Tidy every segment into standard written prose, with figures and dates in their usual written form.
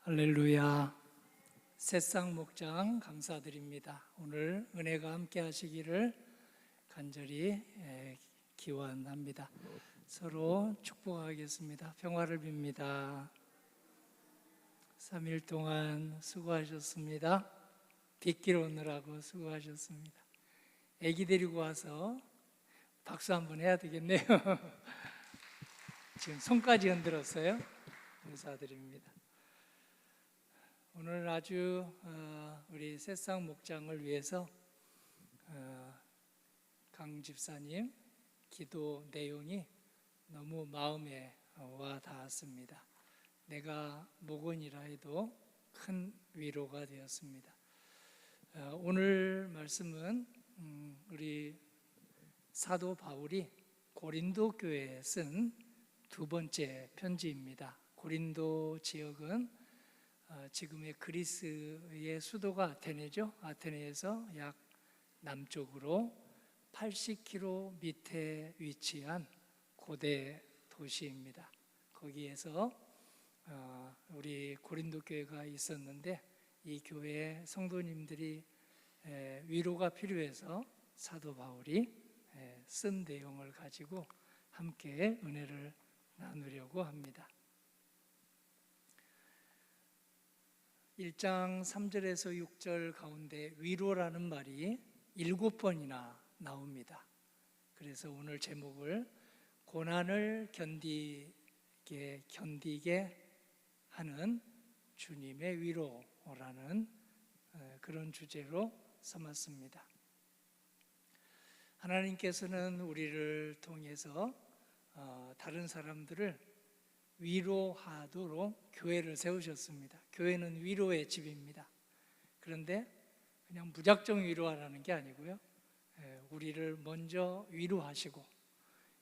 할렐루야. 새싹 목장 감사드립니다. 오늘 은혜가 함께 하시기를 간절히 기원합니다. 서로 축복하겠습니다. 평화를 빕니다. 3일 동안 수고하셨습니다. 빗길 오느라고 수고하셨습니다. 애기 데리고 와서 박수 한번 해야 되겠네요. 지금 손까지 흔들었어요. 감사드립니다. 오늘 아주 우리 새싹 목장을 위해서 강 집사님 기도 내용이 너무 마음에 와 닿았습니다. 내가 목원이라 해도 큰 위로가 되었습니다. 오늘 말씀은 우리 사도 바울이 고린도 교회에 쓴 두 번째 편지입니다. 고린도 지역은 지금의 그리스의 수도가 아테네죠. 아테네에서 약 남쪽으로 80km 밑에 위치한 고대 도시입니다. 거기에서 우리 고린도 교회가 있었는데 이 교회 성도님들이 위로가 필요해서 사도 바울이 쓴 내용을 가지고 함께 은혜를 나누려고 합니다. 1장 3절에서 6절 가운데 위로라는 말이 7번이나 나옵니다. 그래서 오늘 제목을 고난을 견디게 하는 주님의 위로라는 그런 주제로 삼았습니다. 하나님께서는 우리를 통해서 다른 사람들을 위로하도록 교회를 세우셨습니다. 교회는 위로의 집입니다. 그런데 그냥 무작정 위로하라는 게 아니고요, 우리를 먼저 위로하시고,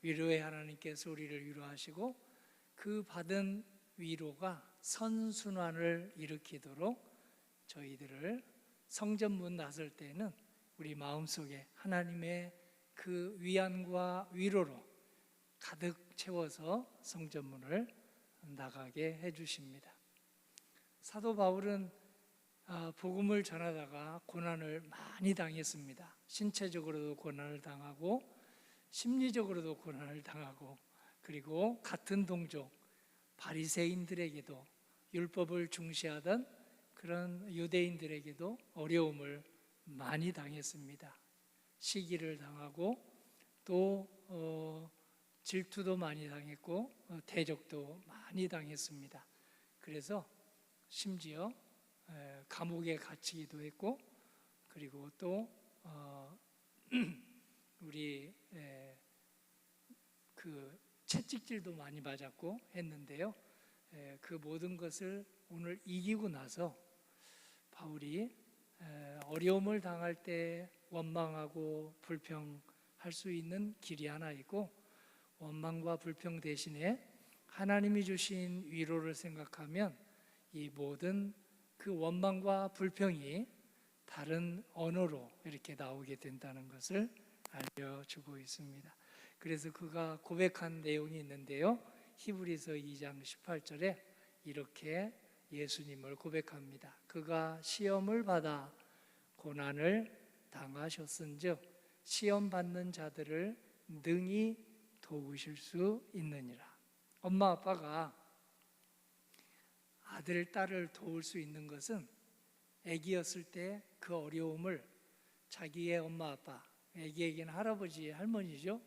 위로의 하나님께서 우리를 위로하시고 그 받은 위로가 선순환을 일으키도록 저희들을 성전문 나설 때는 우리 마음속에 하나님의 그 위안과 위로로 가득 채워서 성전문을 나가게 해주십니다. 사도 바울은 복음을 전하다가 고난을 많이 당했습니다. 신체적으로도 고난을 당하고 심리적으로도 고난을 당하고, 그리고 같은 동족 바리새인들에게도, 율법을 중시하던 그런 유대인들에게도 어려움을 많이 당했습니다. 시기를 당하고 또 질투도 많이 당했고 대적도 많이 당했습니다. 그래서 심지어 감옥에 갇히기도 했고, 그리고 또 우리 그 채찍질도 많이 맞았고 했는데요, 그 모든 것을 오늘 이기고 나서 바울이 어려움을 당할 때 원망하고 불평할 수 있는 길이 하나 있고, 원망과 불평 대신에 하나님이 주신 위로를 생각하면 이 모든 그 원망과 불평이 다른 언어로 이렇게 나오게 된다는 것을 알려주고 있습니다. 그래서 그가 고백한 내용이 있는데요, 히브리서 2장 18절에 이렇게 예수님을 고백합니다. 그가 시험을 받아 고난을 당하셨은즉 시험 받는 자들을 능히 도우실 수 있느니라. 엄마 아빠가 아들, 딸을 도울 수 있는 것은 아기였을 때 그 어려움을 자기의 엄마 아빠, 아기에게는 할아버지, 할머니죠.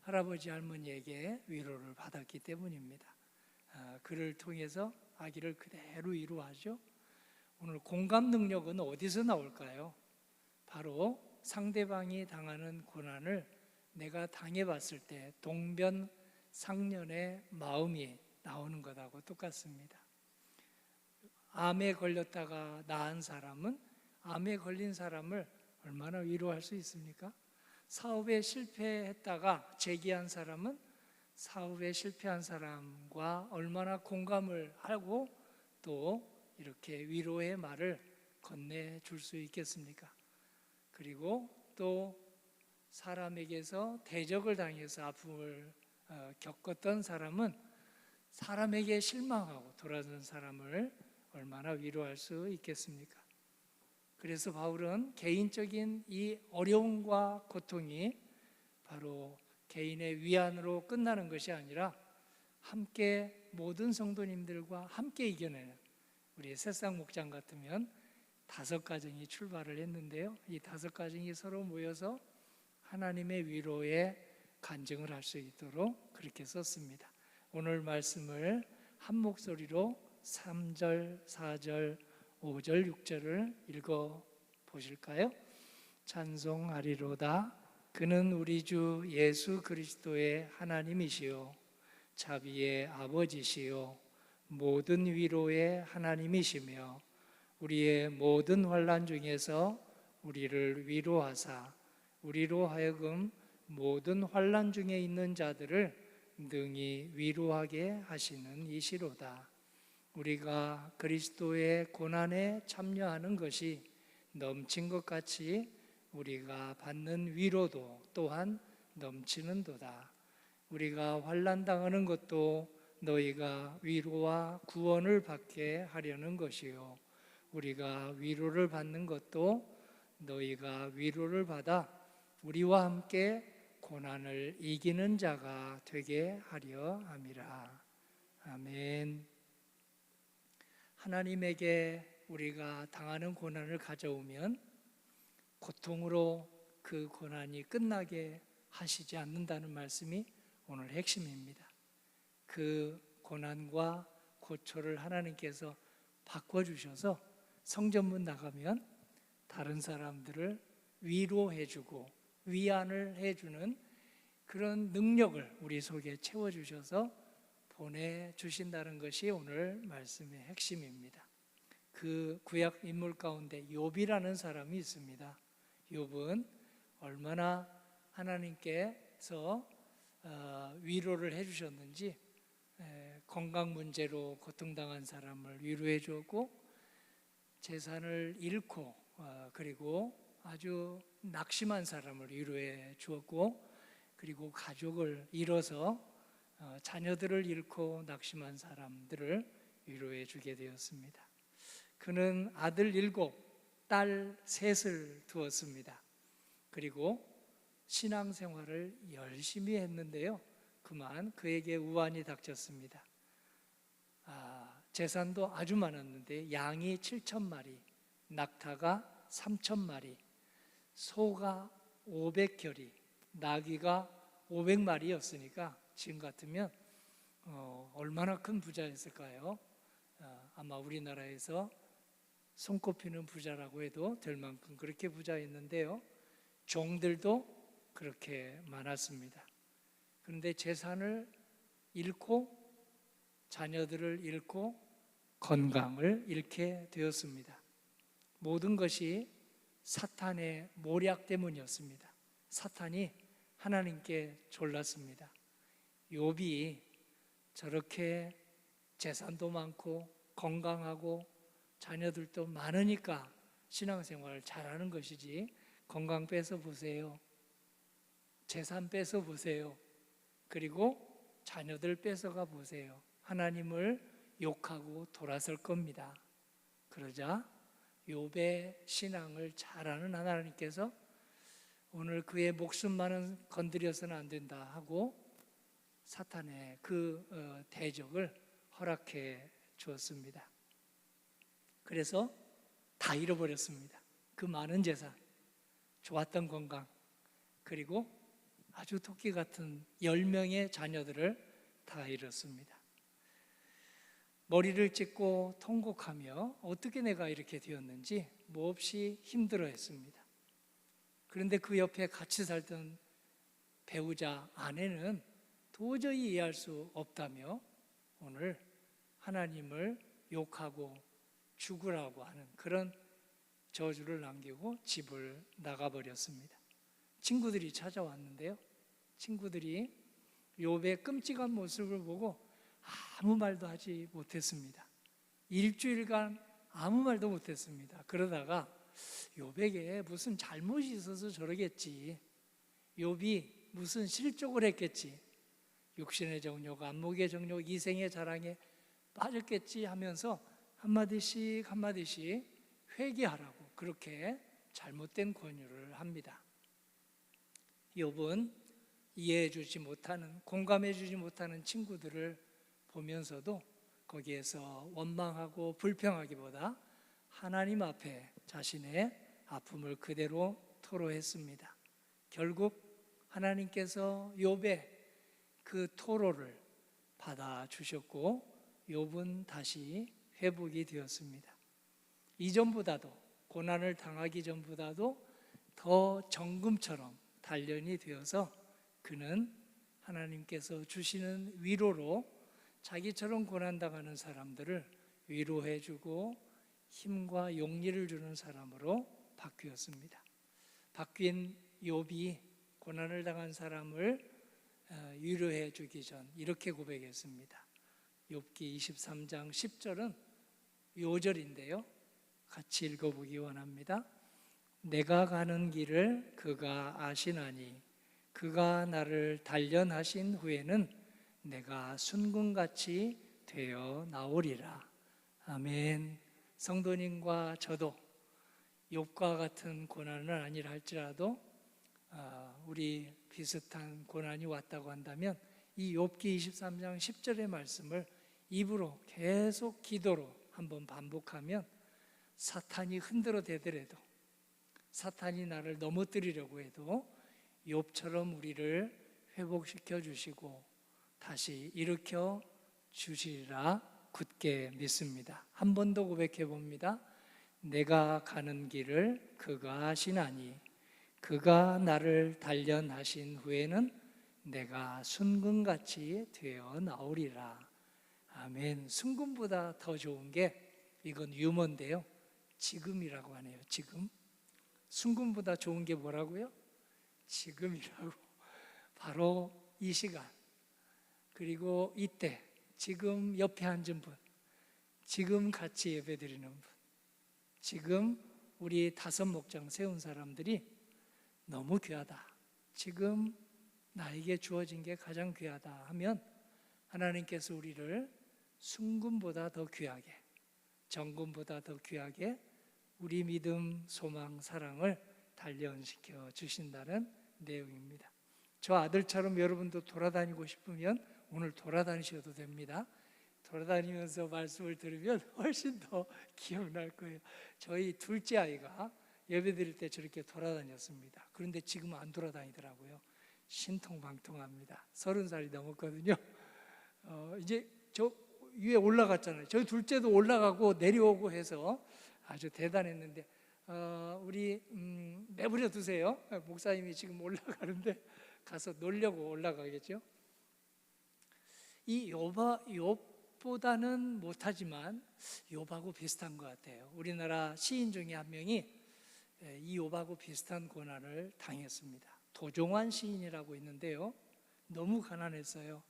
할아버지, 할머니에게 위로를 받았기 때문입니다. 그를 통해서 아기를 그대로 위로하죠. 오늘 공감 능력은 어디서 나올까요? 바로 상대방이 당하는 고난을 내가 당해봤을 때 동변상련의 마음이 나오는 것하고 똑같습니다. 암에 걸렸다가 나은 사람은 암에 걸린 사람을 얼마나 위로할 수 있습니까? 사업에 실패했다가 재기한 사람은 사업에 실패한 사람과 얼마나 공감을 하고 또 이렇게 위로의 말을 건네줄 수 있겠습니까? 그리고 또 사람에게서 대적을 당해서 아픔을 겪었던 사람은 사람에게 실망하고 돌아선 사람을 얼마나 위로할 수 있겠습니까? 그래서 바울은 개인적인 이 어려움과 고통이 바로 개인의 위안으로 끝나는 것이 아니라 함께 모든 성도님들과 함께 이겨내는, 우리 새싹 목장 같으면 5가정이 출발을 했는데요, 이 5가정이 서로 모여서 하나님의 위로에 간증을 할 수 있도록 그렇게 썼습니다. 오늘 말씀을 한 목소리로 3절, 4절, 5절, 6절을 읽어 보실까요? 찬송하리로다. 그는 우리 주 예수 그리스도의 하나님이시요 자비의 아버지시요 모든 위로의 하나님이시며 우리의 모든 환난 중에서 우리를 위로하사 우리로 하여금 모든 환난 중에 있는 자들을 능히 위로하게 하시는 이시로다. 우리가 그리스도의 고난에 참여하는 것이 넘친 것 같이 우리가 받는 위로도 또한 넘치는도다. 우리가 환난 당하는 것도 너희가 위로와 구원을 받게 하려는 것이요 우리가 위로를 받는 것도 너희가 위로를 받아 우리와 함께 고난을 이기는 자가 되게 하려 함이라. 아멘. 하나님에게 우리가 당하는 고난을 가져오면 고통으로 그 고난이 끝나게 하시지 않는다는 말씀이 오늘 핵심입니다. 그 고난과 고초를 하나님께서 바꿔주셔서 성전문 나가면 다른 사람들을 위로해주고 위안을 해주는 그런 능력을 우리 속에 채워주셔서 보내주신다는 것이 오늘 말씀의 핵심입니다. 그 구약 인물 가운데 욥이라는 사람이 있습니다. 욥은 얼마나 하나님께서 위로를 해주셨는지, 건강 문제로 고통당한 사람을 위로해 주었고, 재산을 잃고 그리고 아주 낙심한 사람을 위로해 주었고, 그리고 가족을 잃어서 자녀들을 잃고 낙심한 사람들을 위로해 주게 되었습니다. 그는 아들 7, 딸 3을 두었습니다. 그리고 신앙생활을 열심히 했는데요, 그만 그에게 우환이 닥쳤습니다. 재산도 아주 많았는데 양이 7,000마리, 낙타가 3,000마리, 소가 500결이, 나귀가 500마리였으니까 지금 같으면 얼마나 큰 부자였을까요? 아마 우리나라에서 손꼽히는 부자라고 해도 될 만큼 그렇게 부자였는데요, 종들도 그렇게 많았습니다. 그런데 재산을 잃고 자녀들을 잃고 건강을 잃게 되었습니다. 모든 것이 사탄의 모략 때문이었습니다. 사탄이 하나님께 졸랐습니다. 욥이 저렇게 재산도 많고 건강하고 자녀들도 많으니까 신앙생활을 잘하는 것이지, 건강 뺏어 보세요, 재산 뺏어 보세요, 그리고 자녀들 뺏어가 보세요, 하나님을 욕하고 돌아설 겁니다. 그러자 욥의 신앙을 잘 아는 하나님께서 오늘 그의 목숨만은 건드려서는 안 된다 하고 사탄의 그 대적을 허락해 주었습니다. 그래서 다 잃어버렸습니다. 그 많은 재산, 좋았던 건강, 그리고 아주 토끼 같은 10명의 자녀들을 다 잃었습니다. 머리를 찢고 통곡하며 어떻게 내가 이렇게 되었는지 몹시 힘들어했습니다. 그런데 그 옆에 같이 살던 배우자 아내는 도저히 이해할 수 없다며 오늘 하나님을 욕하고 죽으라고 하는 그런 저주를 남기고 집을 나가버렸습니다. 친구들이 찾아왔는데요, 친구들이 욥의 끔찍한 모습을 보고 아무 말도 하지 못했습니다. 일주일간 아무 말도 못했습니다. 그러다가 욥에게 무슨 잘못이 있어서 저러겠지, 욥이 무슨 실족을 했겠지, 육신의 정욕, 안목의 정욕, 이생의 자랑에 빠졌겠지 하면서 한마디씩 한마디씩 회개하라고 그렇게 잘못된 권유를 합니다. 욥은 이해해 주지 못하는, 공감해 주지 못하는 친구들을 보면서도 거기에서 원망하고 불평하기보다 하나님 앞에 자신의 아픔을 그대로 토로했습니다. 결국 하나님께서 욥의 그 토로를 받아주셨고 욥은 다시 회복이 되었습니다. 이전보다도, 고난을 당하기 전보다도 더 정금처럼 단련이 되어서 그는 하나님께서 주시는 위로로 자기처럼 고난당하는 사람들을 위로해주고 힘과 용기를 주는 사람으로 바뀌었습니다. 바뀐 욥이 고난을 당한 사람을 위로해 주기 전 이렇게 고백했습니다. 욥기 23장 10절은 요절인데요, 같이 읽어보기 원합니다. 내가 가는 길을 그가 아시나니 그가 나를 단련하신 후에는 내가 순금같이 되어 나오리라. 아멘. 성도님과 저도 욥과 같은 고난은 아니라 할지라도 우리 비슷한 고난이 왔다고 한다면 이 욥기 23장 10절의 말씀을 입으로 계속 기도로 한번 반복하면 사탄이 흔들어 대더라도, 사탄이 나를 넘어뜨리려고 해도 욥처럼 우리를 회복시켜 주시고 다시 일으켜 주시리라 굳게 믿습니다. 한 번 더 고백해 봅니다. 내가 가는 길을 그가 아시나니 그가 나를 단련하신 후에는 내가 순금같이 되어 나오리라. 아멘. 순금보다 더 좋은 게, 이건 유머인데요, 지금이라고 하네요. 지금. 순금보다 좋은 게 뭐라고요? 지금이라고. 바로 이 시간, 그리고 이때, 지금 옆에 앉은 분, 지금 같이 예배드리는 분, 지금 우리 5 목장 세운 사람들이 너무 귀하다, 지금 나에게 주어진 게 가장 귀하다 하면 하나님께서 우리를 순금보다 더 귀하게, 정금보다 더 귀하게 우리 믿음, 소망, 사랑을 단련시켜 주신다는 내용입니다. 저 아들처럼 여러분도 돌아다니고 싶으면 오늘 돌아다니셔도 됩니다. 돌아다니면서 말씀을 들으면 훨씬 더 기억날 거예요. 저희 둘째 아이가 예배드릴 때 저렇게 돌아다녔습니다. 그런데 지금 안 돌아다니더라고요. 신통방통합니다. 30살이 넘었거든요. 이제 저 위에 올라갔잖아요. 저희 둘째도 올라가고 내려오고 해서 아주 대단했는데 우리 내버려 두세요. 목사님이 지금 올라가는데 가서 놀려고 올라가겠죠. 이 욥보다는 못하지만 욥하고 비슷한 것 같아요. 우리나라 시인 중에 한 명이 이 욥하고 비슷한 고난을 당했습니다. 도종환 시인이라고 있는데요, 너무 가난했어요.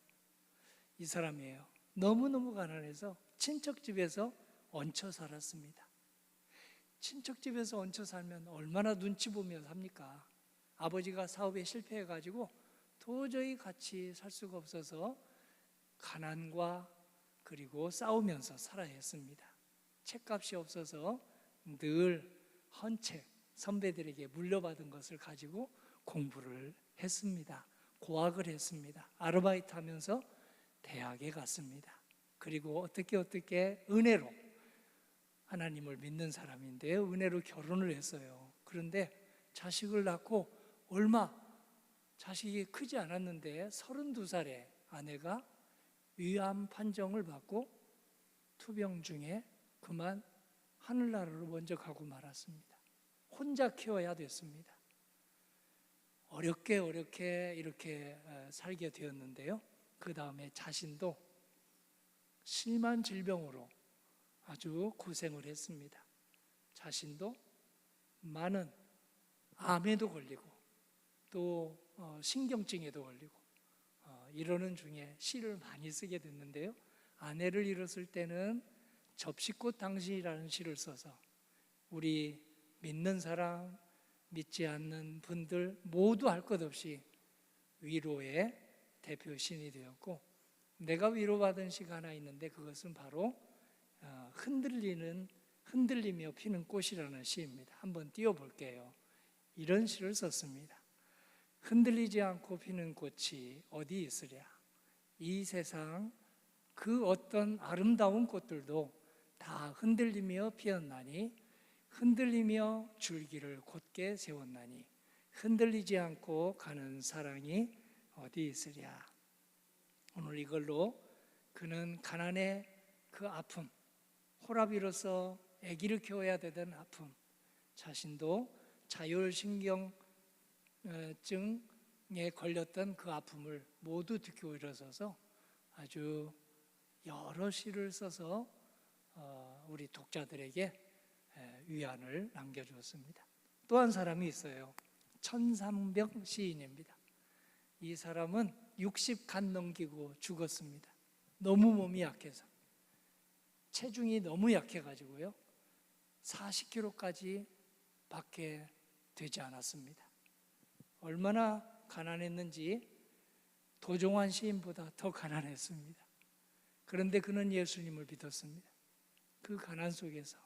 이 사람이에요. 너무너무 가난해서 친척집에서 얹혀 살았습니다. 친척집에서 얹혀 살면 얼마나 눈치 보며 삽니까? 아버지가 사업에 실패해가지고 도저히 같이 살 수가 없어서 가난과 그리고 싸우면서 살아야 했습니다. 책값이 없어서 늘 헌 책, 선배들에게 물려받은 것을 가지고 공부를 했습니다. 고학을 했습니다. 아르바이트 하면서 대학에 갔습니다. 그리고 어떻게 은혜로, 하나님을 믿는 사람인데요, 은혜로 결혼을 했어요. 그런데 자식을 낳고 자식이 크지 않았는데 32살에 아내가 위암 판정을 받고 투병 중에 그만 하늘나라로 먼저 가고 말았습니다. 혼자 키워야 됐습니다. 어렵게 이렇게 살게 되었는데요, 그 다음에 자신도 심한 질병으로 아주 고생을 했습니다. 자신도 많은 암에도 걸리고 또 신경증에도 걸리고 이러는 중에 시를 많이 쓰게 됐는데요, 아내를 잃었을 때는 접시꽃 당신이라는 시를 써서 우리 믿는 사람, 믿지 않는 분들 모두 할 것 없이 위로의 대표 신이 되었고, 내가 위로받은 시가 하나 있는데 그것은 바로 흔들리며 피는 꽃이라는 시입니다. 한번 띄워볼게요. 이런 시를 썼습니다. 흔들리지 않고 피는 꽃이 어디 있으랴. 이 세상 그 어떤 아름다운 꽃들도 다 흔들리며 피었나니 흔들리며 줄기를 곧게 세웠나니 흔들리지 않고 가는 사랑이 어디 있으랴. 오늘 이걸로 그는 가난의 그 아픔, 호라비로서 아기를 키워야 되던 아픔, 자신도 자율신경증에 걸렸던 그 아픔을 모두 듣고 일어서서 아주 여러 시를 써서 우리 독자들에게 위안을 남겨주었습니다. 또 한 사람이 있어요. 천상병 시인입니다. 이 사람은 60간 넘기고 죽었습니다. 너무 몸이 약해서, 체중이 너무 약해가지고요 40kg까지 밖에 되지 않았습니다. 얼마나 가난했는지 도종환 시인보다 더 가난했습니다. 그런데 그는 예수님을 믿었습니다. 그 가난 속에서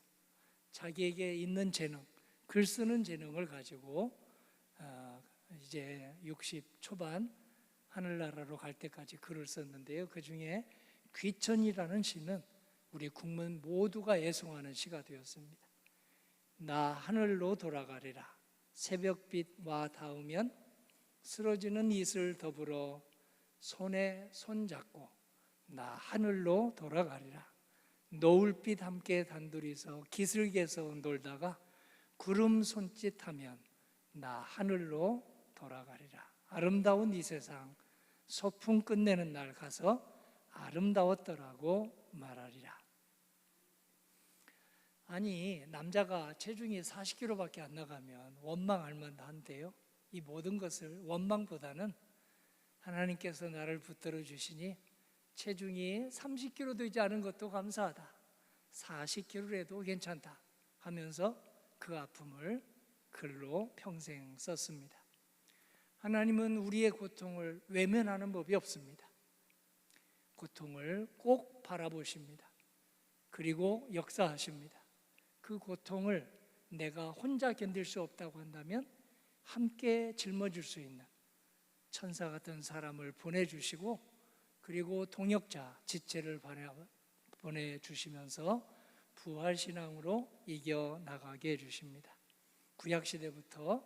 자기에게 있는 재능, 글 쓰는 재능을 가지고 이제 60 초반 하늘나라로 갈 때까지 글을 썼는데요. 그 중에 귀천이라는 시는 우리 국민 모두가 애송하는 시가 되었습니다. 나 하늘로 돌아가리라. 새벽빛 와 닿으면 쓰러지는 이슬 더불어 손에 손잡고 나 하늘로 돌아가리라. 노을빛 함께 단둘이서 기슭에서 놀다가 구름 손짓하면 나 하늘로 돌아가리라. 아름다운 이 세상 소풍 끝내는 날 가서 아름다웠더라고 말하리라. 아니, 남자가 체중이 40kg밖에 안 나가면 원망할 만한데요. 이 모든 것을 원망보다는 하나님께서 나를 붙들어 주시니 체중이 30kg 되지 않은 것도 감사하다, 40kg라도 괜찮다 하면서 그 아픔을 글로 평생 썼습니다. 하나님은 우리의 고통을 외면하는 법이 없습니다. 고통을 꼭 바라보십니다. 그리고 역사하십니다. 그 고통을 내가 혼자 견딜 수 없다고 한다면 함께 짊어질 수 있는 천사 같은 사람을 보내주시고, 그리고 동역자 지체를 보내주시면서 부활신앙으로 이겨나가게 해주십니다. 구약시대부터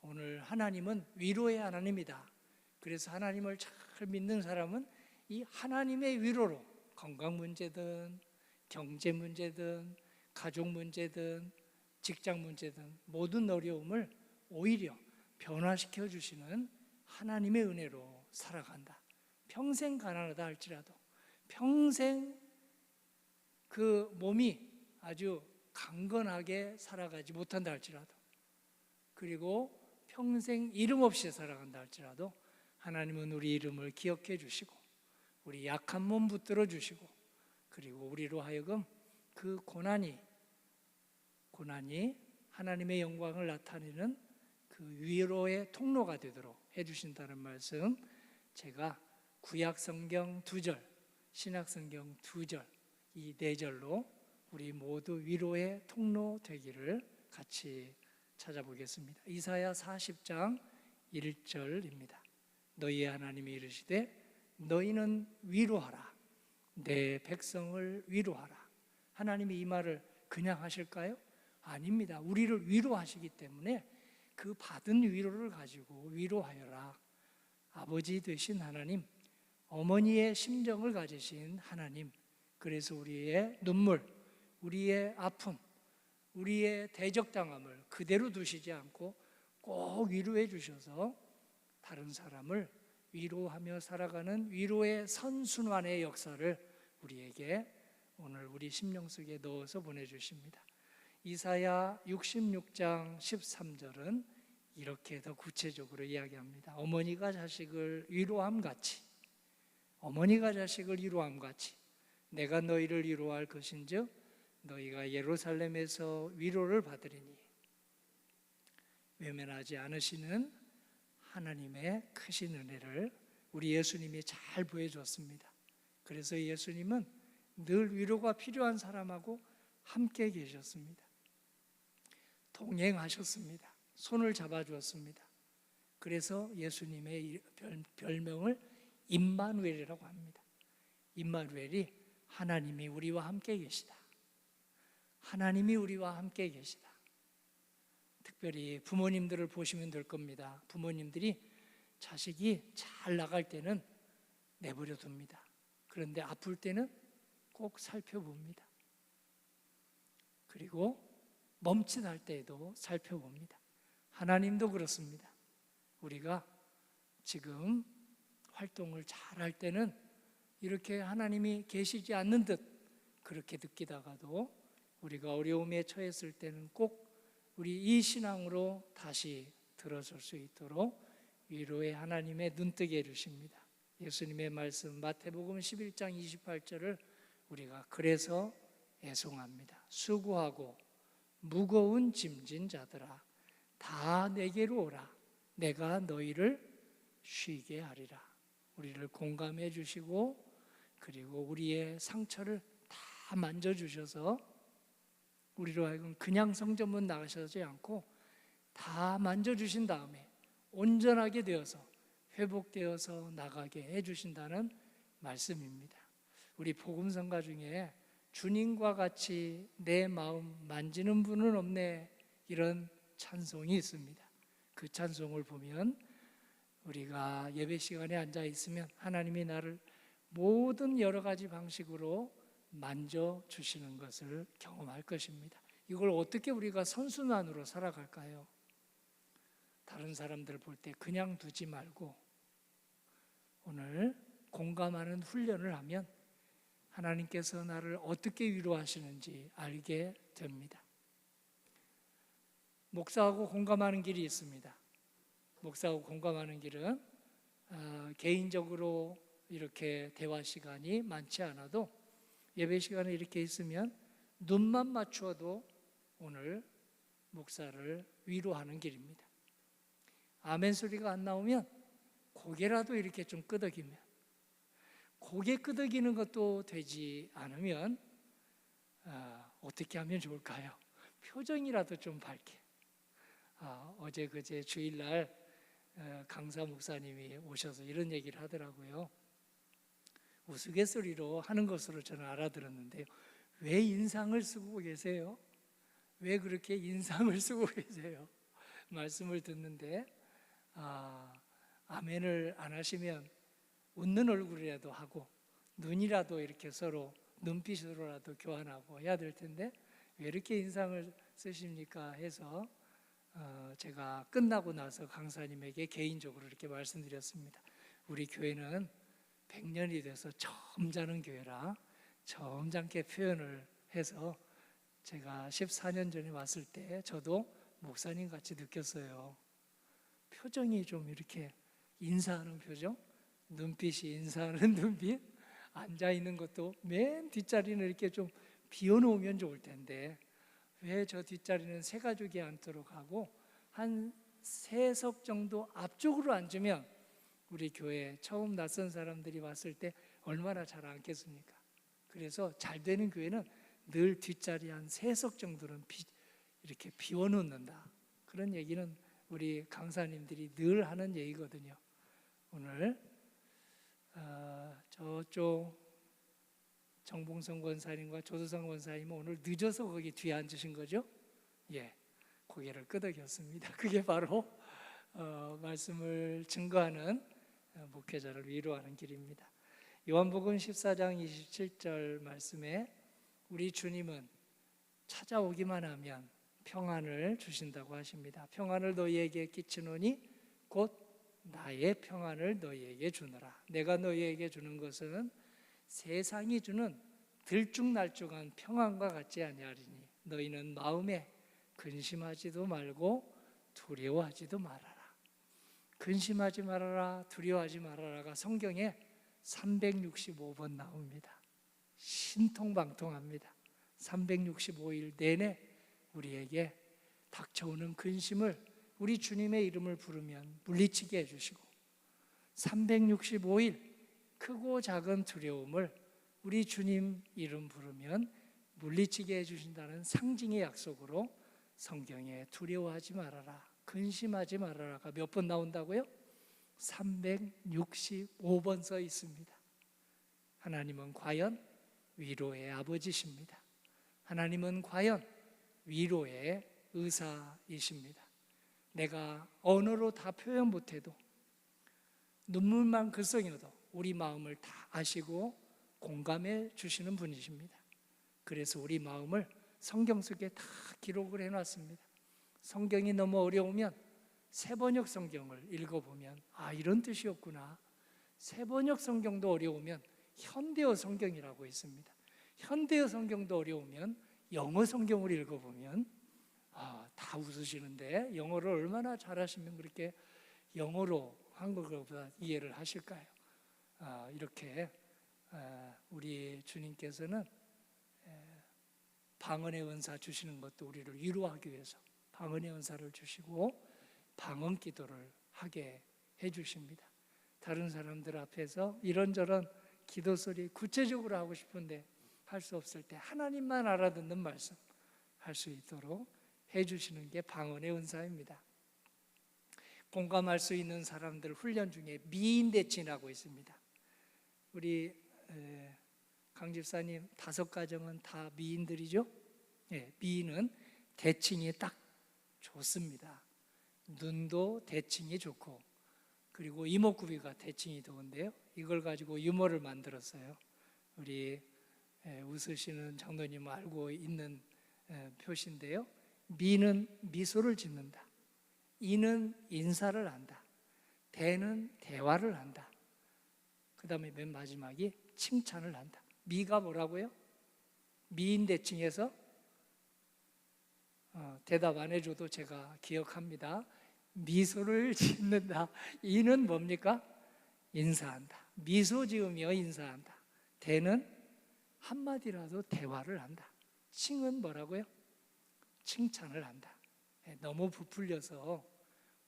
오늘 하나님은 위로의 하나님이다. 그래서 하나님을 잘 믿는 사람은 이 하나님의 위로로 건강 문제든 경제 문제든 가족 문제든 직장 문제든 모든 어려움을 오히려 변화시켜 주시는 하나님의 은혜로 살아간다. 평생 가난하다 할지라도, 평생 그 몸이 아주 강건하게 살아가지 못한다 할지라도, 그리고 평생 이름 없이 살아간다 할지라도 하나님은 우리 이름을 기억해 주시고 우리 약한 몸 붙들어 주시고, 그리고 우리로 하여금 그 고난이 하나님의 영광을 나타내는 그 위로의 통로가 되도록 해주신다는 말씀, 제가 구약성경 2절, 신약성경 2절, 이 4절로 우리 모두 위로의 통로 되기를 같이 찾아보겠습니다. 이사야 40장 1절입니다. 너희의 하나님이 이르시되 너희는 위로하라. 내 백성을 위로하라. 하나님이 이 말을 그냥 하실까요? 아닙니다. 우리를 위로하시기 때문에 그 받은 위로를 가지고 위로하여라. 아버지 되신 하나님, 어머니의 심정을 가지신 하나님, 그래서 우리의 눈물, 우리의 아픔, 우리의 대적당함을 그대로 두시지 않고 꼭 위로해 주셔서 다른 사람을 위로하며 살아가는 위로의 선순환의 역사를 우리에게 오늘 우리 심령 속에 넣어서 보내주십니다. 이사야 66장 13절은 이렇게 더 구체적으로 이야기합니다. 어머니가 자식을 위로함 같이, 어머니가 자식을 위로함 같이 내가 너희를 위로할 것인즉 너희가 예루살렘에서 위로를 받으리니. 외면하지 않으시는 하나님의 크신 은혜를 우리 예수님이 잘 보여줬습니다. 그래서 예수님은 늘 위로가 필요한 사람하고 함께 계셨습니다. 동행하셨습니다. 손을 잡아주었습니다. 그래서 예수님의 별명을 임마누엘이라고 합니다. 임마누엘이 하나님이 우리와 함께 계시다. 하나님이 우리와 함께 계시다. 특별히 부모님들을 보시면 될 겁니다. 부모님들이 자식이 잘 나갈 때는 내버려 둡니다. 그런데 아플 때는 꼭 살펴봅니다. 그리고 멈칫할 때에도 살펴봅니다. 하나님도 그렇습니다. 우리가 지금 활동을 잘할 때는 이렇게 하나님이 계시지 않는 듯 그렇게 느끼다가도 우리가 어려움에 처했을 때는 꼭 우리 이 신앙으로 다시 들어설 수 있도록 위로의 하나님의 눈뜨게 해주십니다. 예수님의 말씀 마태복음 11장 28절을 우리가 그래서 애송합니다. 수고하고 무거운 짐진 자들아 다 내게로 오라. 내가 너희를 쉬게 하리라. 우리를 공감해 주시고 그리고 우리의 상처를 다 만져주셔서 우리로 하여금 그냥 성전문 나가시지 않고 다 만져주신 다음에 온전하게 되어서 회복되어서 나가게 해주신다는 말씀입니다. 우리 복음성가 중에 주님과 같이 내 마음 만지는 분은 없네 이런 찬송이 있습니다. 그 찬송을 보면 우리가 예배 시간에 앉아 있으면 하나님이 나를 모든 여러 가지 방식으로 만져주시는 것을 경험할 것입니다. 이걸 어떻게 우리가 선순환으로 살아갈까요? 다른 사람들 볼 때 그냥 두지 말고 오늘 공감하는 훈련을 하면 하나님께서 나를 어떻게 위로하시는지 알게 됩니다. 목사하고 공감하는 길이 있습니다. 목사하고 공감하는 길은 개인적으로 이렇게 대화 시간이 많지 않아도 예배 시간에 이렇게 있으면 눈만 맞추어도 오늘 목사를 위로하는 길입니다. 아멘 소리가 안 나오면 고개라도 이렇게 좀 끄덕이면, 고개 끄덕이는 것도 되지 않으면 어떻게 하면 좋을까요? 표정이라도 좀 밝게. 어제 그제 주일날 강사 목사님이 오셔서 이런 얘기를 하더라고요. 우스갯소리로 하는 것으로 저는 알아들었는데요. 왜 인상을 쓰고 계세요? 왜 그렇게 인상을 쓰고 계세요? 말씀을 듣는데 아멘을 안 하시면 웃는 얼굴이라도 하고 눈이라도 이렇게 서로 눈빛으로라도 교환하고 해야 될 텐데 왜 이렇게 인상을 쓰십니까? 해서 제가 끝나고 나서 강사님에게 개인적으로 이렇게 말씀드렸습니다. 우리 교회는 100년이 돼서 점잖은 교회라 점잖게 표현을 해서 제가 14년 전에 왔을 때 저도 목사님 같이 느꼈어요. 표정이 좀 이렇게 인사하는 표정, 눈빛이 인사하는 눈빛, 앉아있는 것도 맨 뒷자리는 이렇게 좀 비워놓으면 좋을 텐데 왜 저 뒷자리는 새 가족이 앉도록 하고 한 3석 정도 앞쪽으로 앉으면 우리 교회 처음 낯선 사람들이 왔을 때 얼마나 잘 앉겠습니까? 그래서 잘 되는 교회는 늘 뒷자리 한 3석 정도는 이렇게 비워놓는다. 그런 얘기는 우리 강사님들이 늘 하는 얘기거든요. 오늘 저쪽 정봉성 권사님과 조도성 권사님은 오늘 늦어서 거기 뒤에 앉으신 거죠? 예, 고개를 끄덕였습니다. 그게 바로 말씀을 증거하는 목회자를 위로하는 길입니다. 요한복음 14장 27절 말씀에 우리 주님은 찾아오기만 하면 평안을 주신다고 하십니다. 평안을 너희에게 끼치노니 곧 나의 평안을 너희에게 주노라. 내가 너희에게 주는 것은 세상이 주는 들쭉날쭉한 평안과 같지 아니하리니 너희는 마음에 근심하지도 말고 두려워하지도 말아라. 근심하지 말아라, 두려워하지 말아라가 성경에 365번 나옵니다. 신통방통합니다. 365일 내내 우리에게 닥쳐오는 근심을 우리 주님의 이름을 부르면 물리치게 해주시고 365일 크고 작은 두려움을 우리 주님 이름 부르면 물리치게 해주신다는 상징의 약속으로 성경에 두려워하지 말아라, 근심하지 말아라가 몇 번 나온다고요? 365번 써 있습니다. 하나님은 과연 위로의 아버지십니다. 하나님은 과연 위로의 의사이십니다. 내가 언어로 다 표현 못해도, 눈물만 글썽여도 우리 마음을 다 아시고 공감해 주시는 분이십니다. 그래서 우리 마음을 성경 속에 다 기록을 해놨습니다. 성경이 너무 어려우면 세번역 성경을 읽어보면 이런 뜻이었구나. 세번역 성경도 어려우면 현대어 성경이라고 있습니다. 현대어 성경도 어려우면 영어 성경을 읽어보면 다 웃으시는데 영어를 얼마나 잘하시면 그렇게 영어로 한국어보다 이해를 하실까요? 이렇게 우리 주님께서는 방언의 은사 주시는 것도 우리를 위로하기 위해서 방언의 은사를 주시고 방언 기도를 하게 해주십니다. 다른 사람들 앞에서 이런저런 기도 소리 구체적으로 하고 싶은데 할 수 없을 때 하나님만 알아듣는 말씀 할 수 있도록 해주시는 게 방언의 은사입니다. 공감할 수 있는 사람들 훈련 중에 미인 대치라고 있습니다. 우리 강 집사님 5가정은 다 미인들이죠? 미인은 대칭이 딱 좋습니다. 눈도 대칭이 좋고, 그리고 이목구비가 대칭이 좋은데요, 이걸 가지고 유머를 만들었어요. 우리 웃으시는 장로님 알고 있는 표시인데요, 미는 미소를 짓는다, 이는 인사를 한다, 대는 대화를 한다, 그 다음에 맨 마지막이 칭찬을 한다. 미가 뭐라고요? 미인 대칭에서 대답 안 해줘도 제가 기억합니다. 미소를 짓는다. 이는 뭡니까? 인사한다. 미소 지으며 인사한다. 대는 한마디라도 대화를 한다. 칭은 뭐라고요? 칭찬을 한다. 너무 부풀려서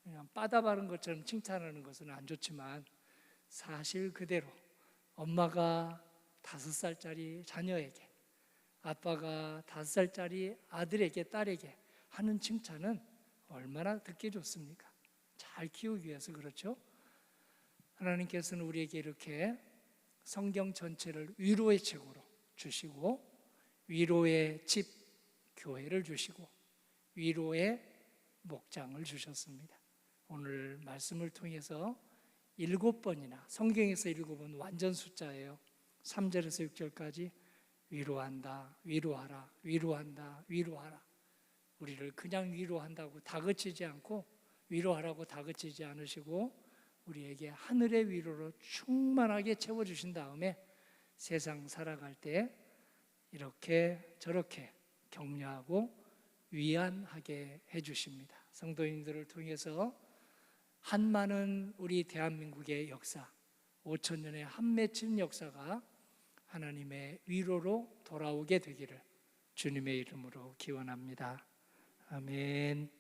그냥 빠다 바른 것처럼 칭찬하는 것은 안 좋지만, 사실 그대로 엄마가 5살짜리 자녀에게, 아빠가 5살짜리 아들에게, 딸에게 하는 칭찬은 얼마나 듣기 좋습니까? 잘 키우기 위해서 그렇죠? 하나님께서는 우리에게 이렇게 성경 전체를 위로의 책으로 주시고, 위로의 집, 교회를 주시고, 위로의 목장을 주셨습니다. 오늘 말씀을 통해서 7번이나, 성경에서 7번 완전 숫자예요. 3절에서 6절까지 위로한다, 위로하라, 위로한다, 위로하라. 우리를 그냥 위로한다고 다그치지 않고, 위로하라고 다그치지 않으시고 우리에게 하늘의 위로로 충만하게 채워주신 다음에 세상 살아갈 때 이렇게 저렇게 격려하고 위안하게 해주십니다. 성도님들을 통해서 한많은 우리 대한민국의 역사, 5,000년의 한 맺힌 역사가 하나님의 위로로 돌아오게 되기를 주님의 이름으로 기원합니다. 아멘.